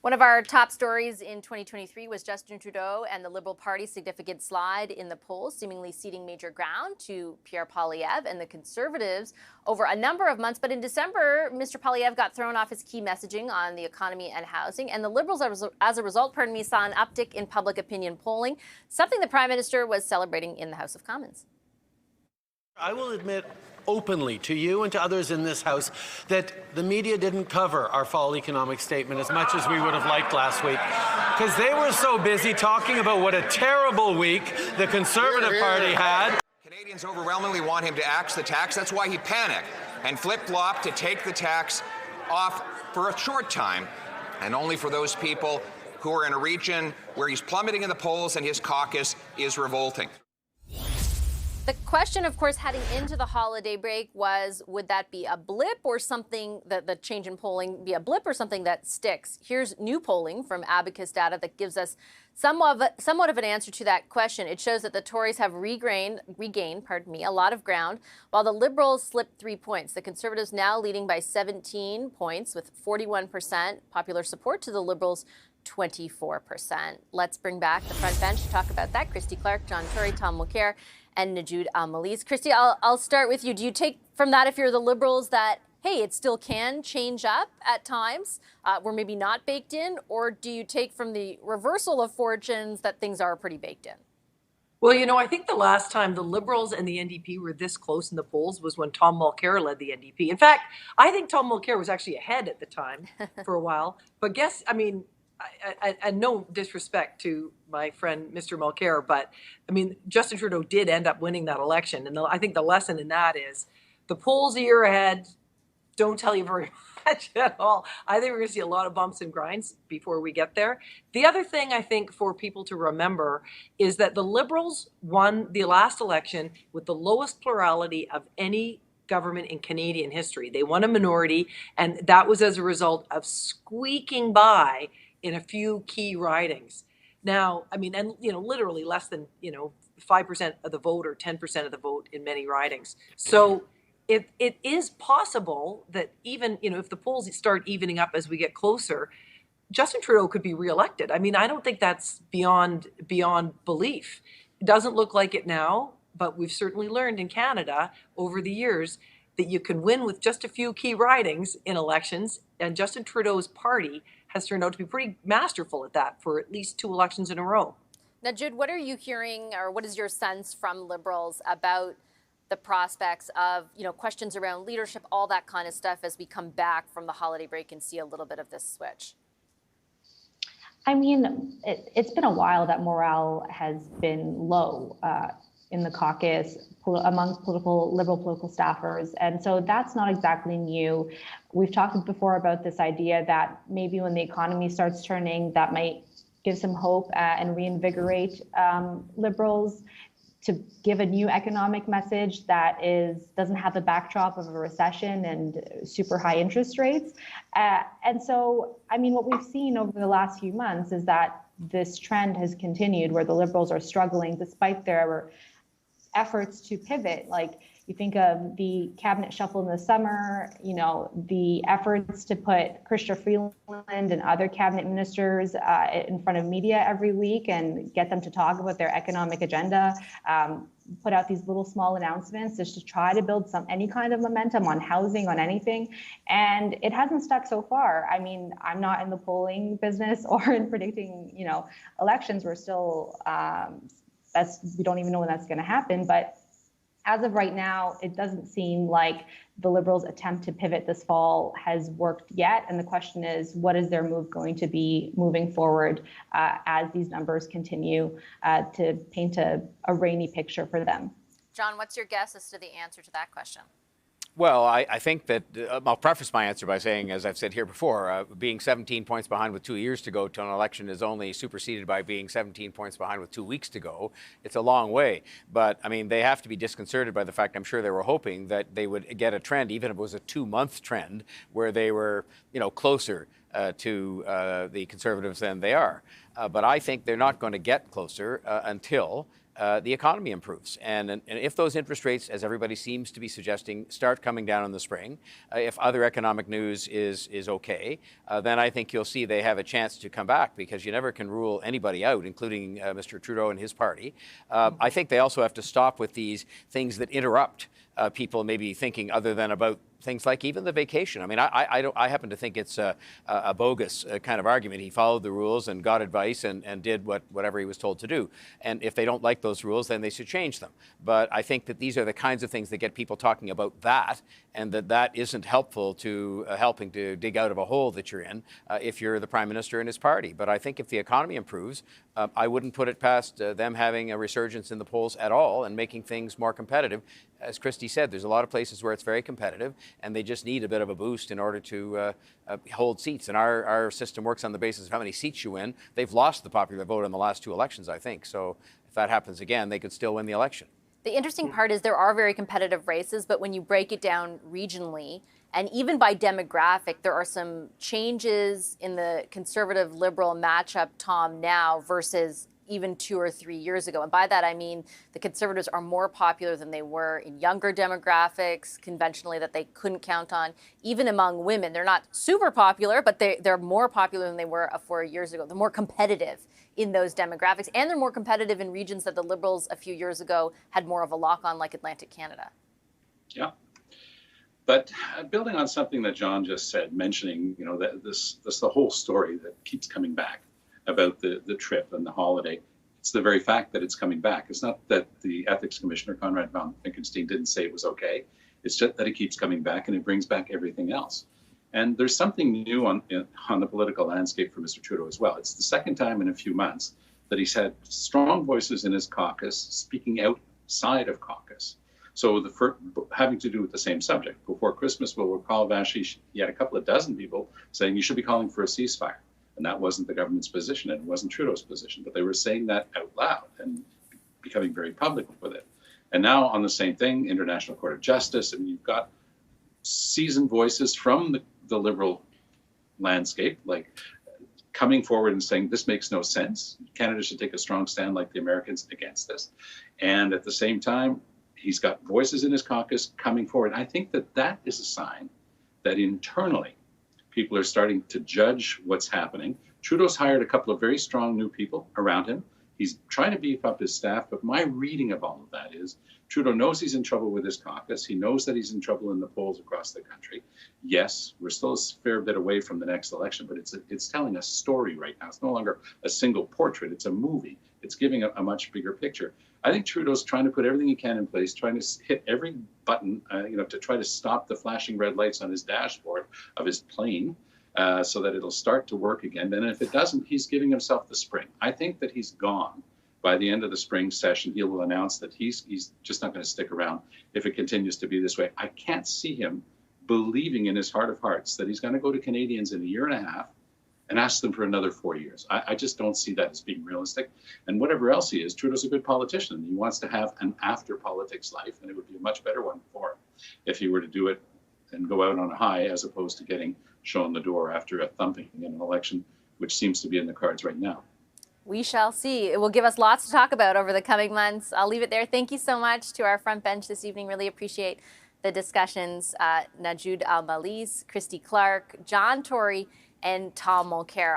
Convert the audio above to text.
One of our top stories in 2023 was Justin Trudeau and the Liberal Party's significant slide in the polls, seemingly ceding major ground to Pierre Poilievre and the Conservatives over a number of months. But in December, Mr. Poilievre got thrown off his key messaging on the economy and housing, and the Liberals, as a result, saw an uptick in public opinion polling, something the Prime Minister was celebrating in the House of Commons. I will admit openly to you and to others in this House that the media didn't cover our fall economic statement as much as we would have liked last week, because they were so busy talking about what a terrible week the Conservative Party had. Canadians overwhelmingly want him to axe the tax. That's why he panicked and flip-flopped to take the tax off for a short time, and only for those people who are in a region where he's plummeting in the polls and his caucus is revolting. The question, of course, heading into the holiday break was, would that be a blip or something, the change in polling be a blip or something that sticks? Here's new polling from Abacus data that gives us somewhat of an answer to that question. It shows that the Tories have regained a lot of ground, while the Liberals slipped 3 points. The Conservatives now leading by 17 points with 41% popular support to the Liberals' 24%. Let's bring back the front bench to talk about that. Christy Clark, John Tory, Tom Mulcair, and Najoud Al-Malez. Christy, I'll start with you. Do you take from that, if you're the Liberals, that, hey, it still can change up at times, we're maybe not baked in, or do you take from the reversal of fortunes that things are pretty baked in? Well, you know, I think the last time the Liberals and the NDP were this close in the polls was when Tom Mulcair led the NDP. In fact, I think Tom Mulcair was actually ahead at the time for a while. But and no disrespect to my friend Mr. Mulcair, but I mean, Justin Trudeau did end up winning that election. And I think the lesson in that is the polls a year ahead don't tell you very much at all. I think we're going to see a lot of bumps and grinds before we get there. The other thing I think for people to remember is that the Liberals won the last election with the lowest plurality of any government in Canadian history. They won a minority, and that was as a result of squeaking by in a few key ridings. Now, I mean, and, you know, literally less than, 5% of the vote or 10% of the vote in many ridings. So it is possible that even, if the polls start evening up as we get closer, Justin Trudeau could be reelected. I mean, I don't think that's beyond belief. It doesn't look like it now, but we've certainly learned in Canada over the years that you can win with just a few key ridings in elections, and Justin Trudeau's party has turned out to be pretty masterful at that for at least 2 elections in a row. Now, Jude, what are you hearing, or what is your sense from Liberals about the prospects of, questions around leadership, all that kind of stuff, as we come back from the holiday break and see a little bit of this switch? I mean, it's been a while that morale has been low in the caucus among liberal political staffers. And so that's not exactly new. We've talked before about this idea that maybe when the economy starts turning, that might give some hope and reinvigorate Liberals to give a new economic message that doesn't have the backdrop of a recession and super high interest rates. And so, I mean, what we've seen over the last few months is that this trend has continued where the Liberals are struggling despite their efforts to pivot. Like, you think of the cabinet shuffle in the summer, the efforts to put Chrystia Freeland and other cabinet ministers in front of media every week and get them to talk about their economic agenda, put out these little small announcements just to try to build any kind of momentum on housing, on anything. And it hasn't stuck so far. I mean, I'm not in the polling business or in predicting, elections. We're still, we don't even know when that's going to happen. But as of right now, it doesn't seem like the Liberals' attempt to pivot this fall has worked yet. And the question is, what is their move going to be moving forward as these numbers continue to paint a rainy picture for them? John, what's your guess as to the answer to that question? Well, I think that I'll preface my answer by saying, as I've said here before, being 17 points behind with 2 years to go to an election is only superseded by being 17 points behind with 2 weeks to go. It's a long way. But, I mean, they have to be disconcerted by the fact, I'm sure they were hoping that they would get a trend, even if it was a 2-month trend, where they were, closer to the Conservatives than they are. But I think they're not going to get closer until the economy improves. And if those interest rates, as everybody seems to be suggesting, start coming down in the spring, if other economic news is okay, then I think you'll see they have a chance to come back, because you never can rule anybody out, including Mr. Trudeau and his party. I think they also have to stop with these things that interrupt people maybe thinking other than about things like even the vacation. I mean, I happen to think it's a bogus kind of argument. He followed the rules and got advice and did whatever he was told to do. And if they don't like those rules, then they should change them. But I think that these are the kinds of things that get people talking about that, and that isn't helpful to helping to dig out of a hole that you're in if you're the Prime Minister and his party. But I think if the economy improves, I wouldn't put it past them having a resurgence in the polls at all and making things more competitive. As Christy said, there's a lot of places where it's very competitive, and they just need a bit of a boost in order to hold seats. And our system works on the basis of how many seats you win. They've lost the popular vote in the last 2 elections, I think. So if that happens again, they could still win the election. The interesting part is there are very competitive races, but when you break it down regionally and even by demographic, there are some changes in the Conservative-Liberal matchup, Tom, now versus even 2 or 3 years ago. And by that, I mean the Conservatives are more popular than they were in younger demographics, conventionally, that they couldn't count on. Even among women, they're not super popular, but they're more popular than they were 4 years ago. They're more competitive in those demographics, and they're more competitive in regions that the Liberals a few years ago had more of a lock-on, like Atlantic Canada. Yeah. But building on something that John just said, mentioning, that this the whole story that keeps coming back about the trip and the holiday. It's the very fact that it's coming back. It's not that the ethics commissioner, Conrad von Finkenstein, didn't say it was okay. It's just that it keeps coming back, and it brings back everything else. And there's something new on the political landscape for Mr. Trudeau as well. It's the second time in a few months that he's had strong voices in his caucus speaking outside of caucus. So having to do with the same subject. Before Christmas, we'll recall, Vassy, he had a couple of dozen people saying you should be calling for a ceasefire. And that wasn't the government's position, and it wasn't Trudeau's position, but they were saying that out loud and becoming very public with it. And now on the same thing, International Court of Justice, and you've got seasoned voices from the Liberal landscape, like coming forward and saying this makes no sense. Canada should take a strong stand like the Americans against this. And at the same time, he's got voices in his caucus coming forward. I think that is a sign that internally, people are starting to judge what's happening. Trudeau's hired a couple of very strong new people around him. He's trying to beef up his staff, but my reading of all of that is Trudeau knows he's in trouble with his caucus. He knows that he's in trouble in the polls across the country. Yes, we're still a fair bit away from the next election, but it's telling a story right now. It's no longer a single portrait. It's a movie. It's giving a much bigger picture. I think Trudeau's trying to put everything he can in place, trying to hit every button, to try to stop the flashing red lights on his dashboard of his plane so that it'll start to work again. And if it doesn't, he's giving himself the spring. I think that he's gone. By the end of the spring session, he will announce that he's just not going to stick around if it continues to be this way. I can't see him believing in his heart of hearts that he's going to go to Canadians in a year and a half and ask them for another 4 years. I just don't see that as being realistic. And whatever else he is, Trudeau's a good politician. He wants to have an after-politics life, and it would be a much better one for him if he were to do it and go out on a high as opposed to getting shown the door after a thumping in an election, which seems to be in the cards right now. We shall see. It will give us lots to talk about over the coming months. I'll leave it there. Thank you so much to our front bench this evening. Really appreciate the discussions. Najoud Al-Malise, Christy Clark, John Tory, and Tom Mulcair.